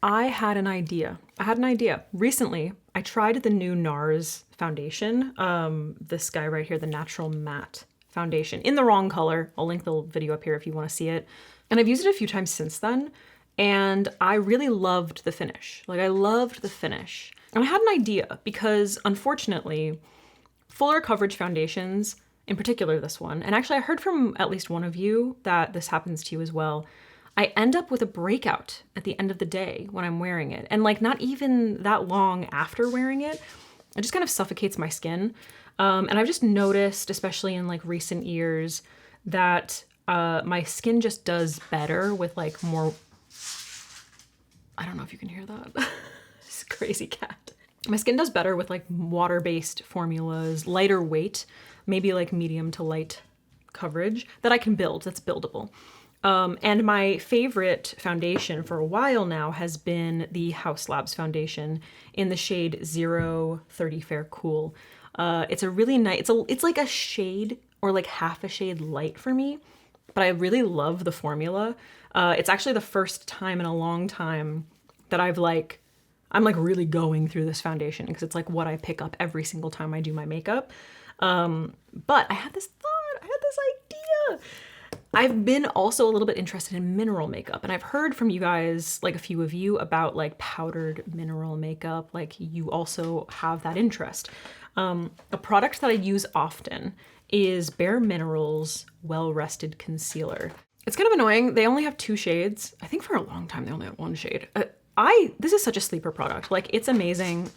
I had an idea. Recently, I tried the new NARS foundation. This guy right here, the Natural Matte foundation, in the wrong color. I'll link the video up here if you want to see it. And I've used it a few times since then, and I really loved the finish. Like, I loved the finish. And I had an idea because, unfortunately, fuller coverage foundations, in particular this one, and actually I heard from at least one of you that this happens to you as well, I end up with a breakout at the end of the day when I'm wearing it. And like not even that long after wearing it, it just kind of suffocates my skin. And I've just noticed, especially in like recent years, that my skin just does better with like more, I don't know if you can hear that. This crazy cat. My skin does better with like water-based formulas, lighter weight, maybe like medium to light coverage that I can build, that's buildable. And my favorite foundation for a while now has been the Haus Labs foundation in the shade 030 Fair Cool. It's a really nice, it's like a shade or like half a shade light for me, but I really love the formula. It's actually the first time in a long time that I'm like really going through this foundation because it's like what I pick up every single time I do my makeup. But I had this thought, I had this idea. I've been also a little bit interested in mineral makeup, and I've heard from you guys, like a few of you, about like powdered mineral makeup. Like you also have that interest. A product that I use often is Bare Minerals Well Rested Concealer. It's kind of annoying. They only have 2 shades. I think for a long time they only had 1 shade. This is such a sleeper product. Like, it's amazing.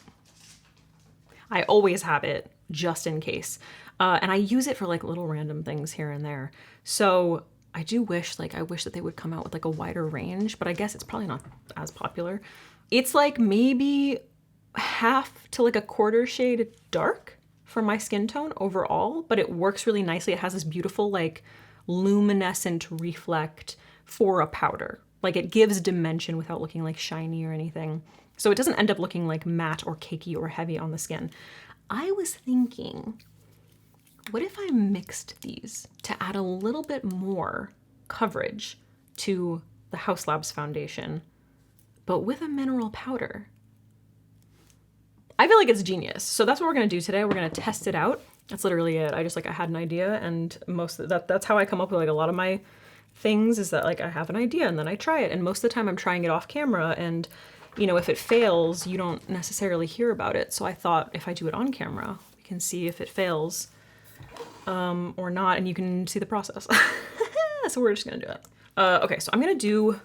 I always have it just in case. And I use it for like little random things here and there. So I do wish, I wish that they would come out with like a wider range, but I guess it's probably not as popular. It's like maybe half to like a quarter shade dark for my skin tone overall, but it works really nicely. It has this beautiful like luminescent reflect for a powder. Like, it gives dimension without looking like shiny or anything. So it doesn't end up looking like matte or cakey or heavy on the skin. I was thinking, what if I mixed these to add a little bit more coverage to the Haus Labs foundation, but with a mineral powder? I feel like it's genius. So that's what we're gonna do today. We're gonna test it out. That's literally it. I had an idea, and that's how I come up with like a lot of my things, is that like I have an idea and then I try it. And most of the time I'm trying it off camera, and you know, if it fails, you don't necessarily hear about it. So I thought if I do it on camera, we can see if it fails or not, and you can see the process. So we're just gonna do it. Okay, so I'm gonna do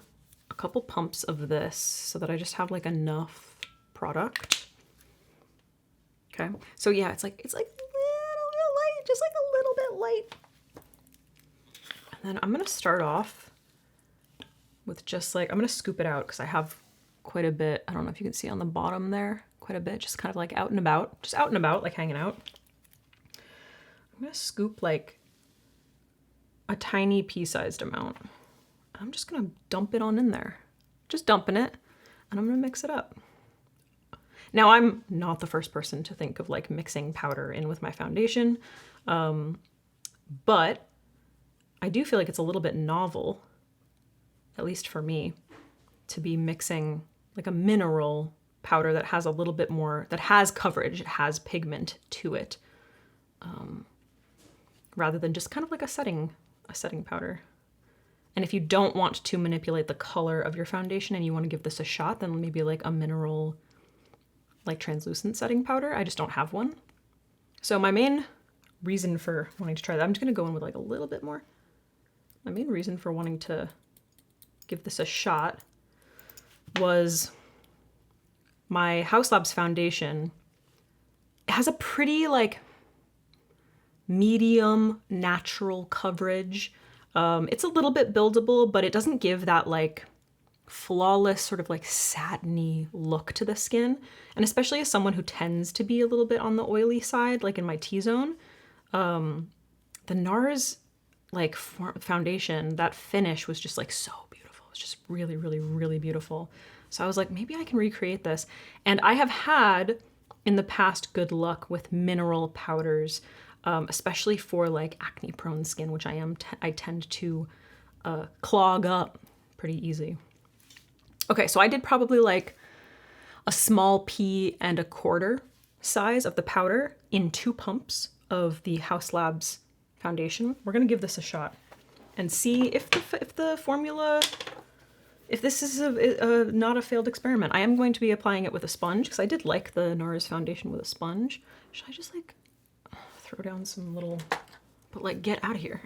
a couple pumps of this so that I just have like enough product. Okay, so yeah, it's like a little bit light, just like a little bit light. And then I'm gonna start off with just like, I'm gonna scoop it out because I have quite a bit. I don't know if you can see on the bottom there, quite a bit, just kind of like out and about, just out and about, like hanging out. I'm gonna scoop like a tiny pea-sized amount. I'm just gonna dump it on in there. Just dumping it, and I'm gonna mix it up. Now, I'm not the first person to think of like mixing powder in with my foundation, but I do feel like it's a little bit novel, at least for me, to be mixing like a mineral powder that has a little bit more, that has coverage, it has pigment to it, rather than just kind of like a setting powder. And if you don't want to manipulate the color of your foundation and you want to give this a shot, then maybe like a mineral, like translucent setting powder. I just don't have one. So my main reason for wanting to try that, I'm just gonna go in with like a little bit more. My main reason for wanting to give this a shot was my Haus Labs foundation. It has a pretty like medium natural coverage. It's a little bit buildable, but it doesn't give that like flawless sort of like satiny look to the skin. And especially as someone who tends to be a little bit on the oily side, like in my T-zone, the NARS like foundation, that finish was just like so beautiful. It's just really, really, really beautiful. So I was like, maybe I can recreate this. And I have had in the past good luck with mineral powders, especially for like acne prone skin, which I tend to clog up pretty easy. Okay, so I did probably like a small pea and a quarter size of the powder in 2 pumps of the Haus Labs foundation. We're gonna give this a shot and see if the formula, if this is not a failed experiment. I am going to be applying it with a sponge because I did like the NARS foundation with a sponge. Should I just like throw down some little, but like get out of here.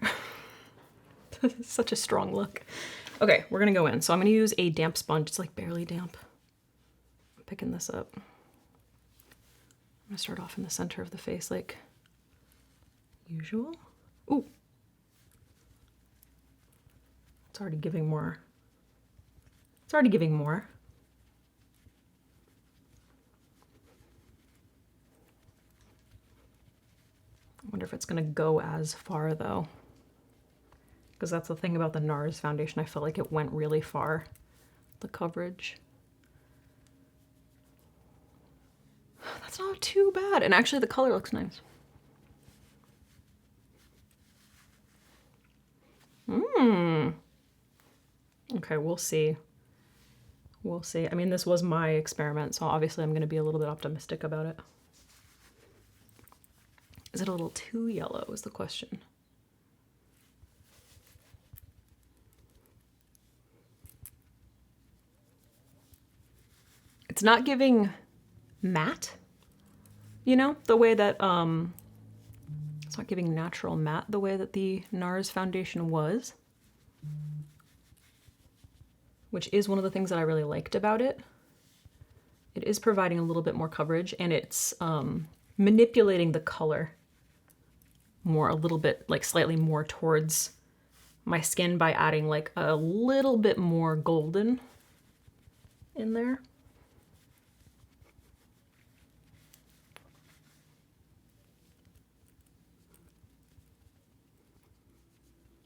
Such a strong look. Okay, we're gonna go in. So I'm gonna use a damp sponge. It's like barely damp. I'm picking this up. I'm gonna start off in the center of the face like usual. Ooh. It's already giving more. It's already giving more. I wonder if it's gonna go as far though. Because that's the thing about the NARS foundation. I felt like it went really far, the coverage. That's not too bad. And actually the color looks nice. Okay, we'll see. We'll see. I mean, this was my experiment, so obviously I'm gonna be a little bit optimistic about it. Is it a little too yellow is the question. It's not giving matte, you know, the way that, it's not giving natural matte the way that the NARS foundation was, which is one of the things that I really liked about it. It is providing a little bit more coverage and it's manipulating the color more, a little bit, like slightly more towards my skin by adding like a little bit more golden in there.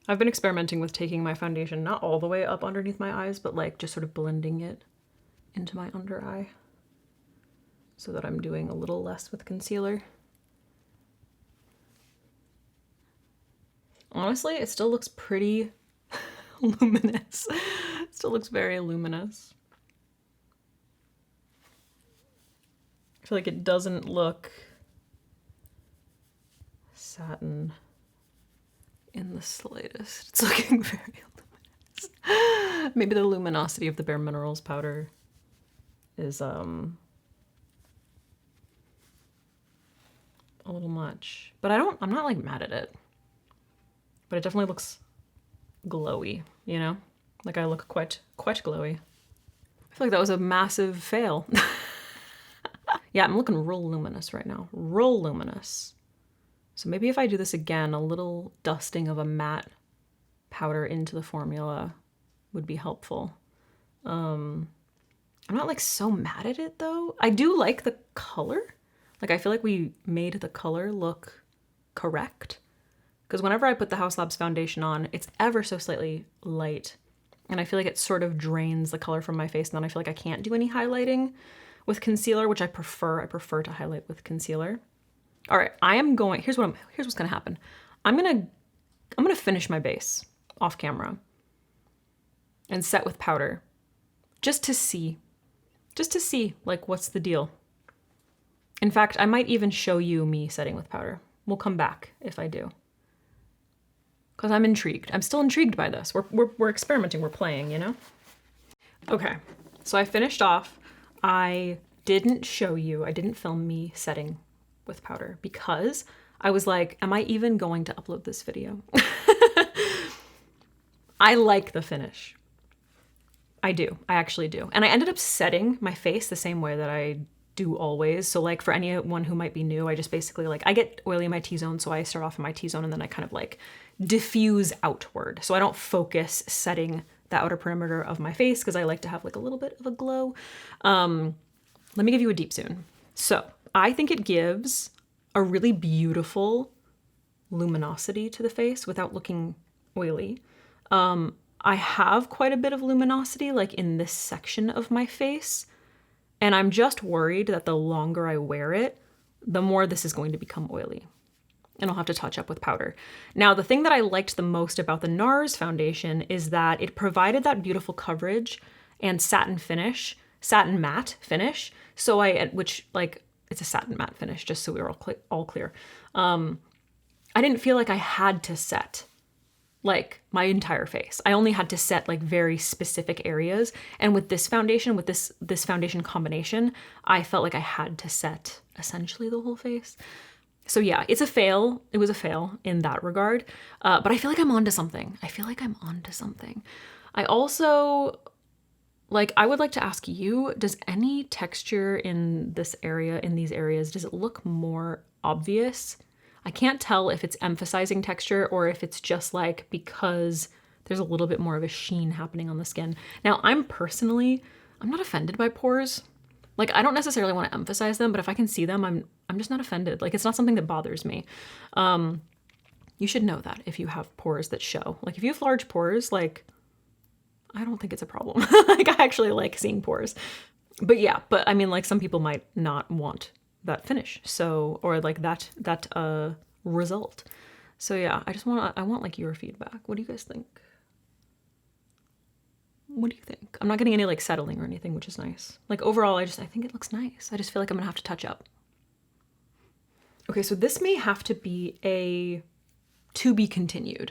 I've been experimenting with taking my foundation not all the way up underneath my eyes, but like just sort of blending it into my under eye so that I'm doing a little less with concealer. Honestly, it still looks pretty luminous. It still looks very luminous. I feel like it doesn't look satin in the slightest. It's looking very luminous. Maybe the luminosity of the Bare Minerals powder is a little much. But I'm not like mad at it. But it definitely looks glowy, you know? Like I look quite glowy. I feel like that was a massive fail. Yeah, I'm looking real luminous right now. Real luminous. So maybe if I do this again, a little dusting of a matte powder into the formula would be helpful. I'm not like so mad at it though. I do like the color. Like I feel like we made the color look correct. Because whenever I put the Haus Labs foundation on, it's ever so slightly light. And I feel like it sort of drains the color from my face. And then I feel like I can't do any highlighting with concealer, which I prefer. I prefer to highlight with concealer. All right, here's what's gonna happen. I'm gonna finish my base off camera and set with powder just to see like what's the deal. In fact, I might even show you me setting with powder. We'll come back if I do. Because I'm intrigued. I'm still intrigued by this. We're experimenting, we're playing, you know? Okay, so I finished off. I didn't film me setting with powder because I was like, am I even going to upload this video? I like the finish. I do, I actually do. And I ended up setting my face the same way that I do always. So like for anyone who might be new, I just basically like, I get oily in my T-zone. So I start off in my T-zone and then I kind of like diffuse outward. So I don't focus setting the outer perimeter of my face because I like to have like a little bit of a glow. Let me give you a deep zoom. So I think it gives a really beautiful luminosity to the face without looking oily. I have quite a bit of luminosity like in this section of my face, and I'm just worried that the longer I wear it, the more this is going to become oily. And I'll have to touch up with powder. Now, the thing that I liked the most about the NARS foundation is that it provided that beautiful coverage and satin matte finish. So which like, it's a satin matte finish, just so we were all clear. I didn't feel like I had to set like my entire face. I only had to set like very specific areas. And with this foundation, with this foundation combination, I felt like I had to set essentially the whole face. So yeah, it's a fail. It was a fail in that regard. But I feel like I'm onto something. I also, like, I would like to ask you, does any texture in this area, in these areas, does it look more obvious? I can't tell if it's emphasizing texture or if it's just like because there's a little bit more of a sheen happening on the skin. Now, I'm not offended by pores. Like, I don't necessarily want to emphasize them, but if I can see them, I'm just not offended. Like, it's not something that bothers me. You should know that if you have pores that show. Like, if you have large pores, like, I don't think it's a problem. Like, I actually like seeing pores. But yeah, but I mean, like, some people might not want that finish. So, or like that result. So yeah, I want like your feedback. What do you guys think? What do you think? I'm not getting any like settling or anything, which is nice. Like overall, I think it looks nice. I just feel like I'm gonna have to touch up. Okay, so this may have to be a to be continued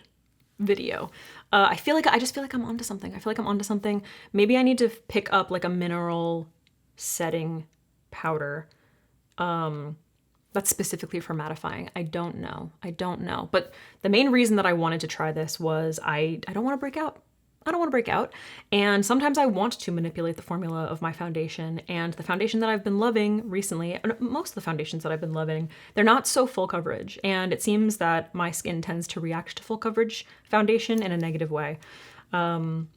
video. I just feel like I'm onto something. Maybe I need to pick up like a mineral setting powder that's specifically for mattifying. I don't know. But the main reason that I wanted to try this was I don't want to break out. And sometimes I want to manipulate the formula of my foundation, and the foundation that I've been loving recently, most of the foundations that I've been loving, they're not so full coverage. And it seems that my skin tends to react to full coverage foundation in a negative way. It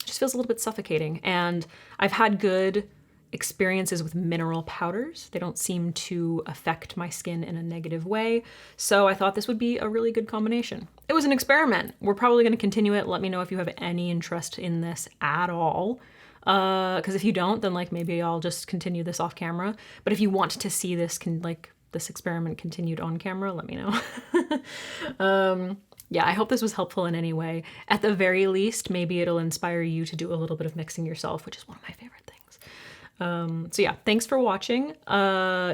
just feels a little bit suffocating. And I've had good experiences with mineral powders. They don't seem to affect my skin in a negative way. So I thought this would be a really good combination. It was an experiment. We're probably going to continue it. Let me know if you have any interest in this at all. Because if you don't, then like maybe I'll just continue this off camera. But if you want to see this this experiment continued on camera, let me know. Yeah, I hope this was helpful in any way. At the very least, maybe it'll inspire you to do a little bit of mixing yourself, which is one of my favorite things. So yeah, thanks for watching.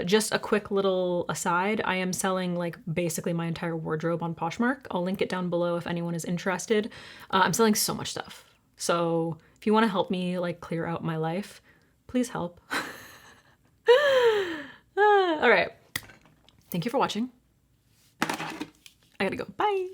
Just a quick little aside, I am selling like basically my entire wardrobe on Poshmark. I'll link it down below if anyone is interested. I'm selling so much stuff. So if you want to help me like clear out my life, please help. All right. Thank you for watching. I gotta go. Bye.